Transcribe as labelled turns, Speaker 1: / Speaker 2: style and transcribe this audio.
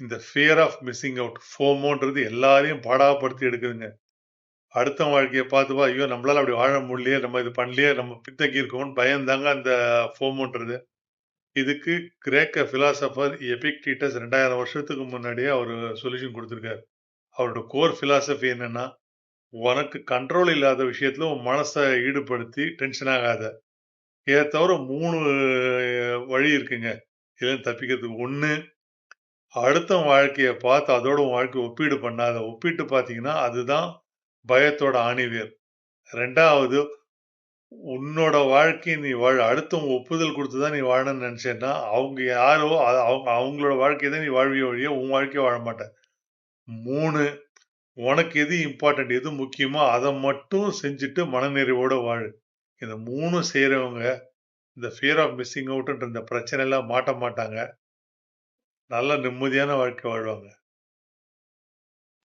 Speaker 1: இந்த fear of missing out ஃபோமோன்றது எல்லாரையும் பாடாப்படுத்தி எடுக்குதுங்க. அடுத்த வாழ்க்கைய பார்த்து ஐயோ! நம்மளால அப்படி வாழ முடியலையே, நம்ம இது பண்ணலையே, நம்ம பின்தங்கி இருக்கோம்னு பயந்தாங்க அந்த ஃபோமோன்றது. இதுக்கு கிரேக்க பிலாசபர் எபிக்டீட்டஸ் 2000 வருஷத்துக்கு முன்னாடியே அவரு சொல்யூஷன் குடுத்திருக்காரு. அவரோட கோர் பிலாசபி என்னன்னா, உனக்கு கண்ட்ரோல் இல்லாத விஷயத்துல உன் மனச ஈடுபடுத்தி டென்ஷன் ஆகாத. இத தவிர 3 வழி இருக்குங்க. இதுலருந்து தப்பிக்கிறதுக்கு. 1 அடுத்தவன் வாழ்க்கைய பார்த்து அதோட உன் வாழ்க்கைய ஒப்பீடு பண்ணாத. ஒப்பிட்டு பார்த்தீங்கன்னா, அதுதான் பயத்தோட ஆணிவேர். 2வது உன்னோட வாழ்க்கைய நீ வாழு. அடுத்தவங்க ஒப்புதல் குடுத்து தான் நீ வாழணும்னு நெனச்சேன்னா, அவங்க யாரோ அவங்களோட வாழ்க்கைய தான் நீ வாழ்வியே ஒழிய, உன் வாழ்க்கைய வாழ மாட்ட. 3 உனக்கு எது இம்பார்ட்டன்ட், எது முக்கியமோ அத மட்டும் செஞ்சுட்டு மனநிறைவோட வாழு. இந்த 3ம் செய்றவங்க, இந்த ஃபியர் ஆஃப் மிஸ்ஸிங் அவுட்ன்ற இந்த பிரச்சனைலாம் மாட்ட மாட்டாங்க. நல்ல நிம்மதியான வாழ்க்கை வாழ்வாங்க.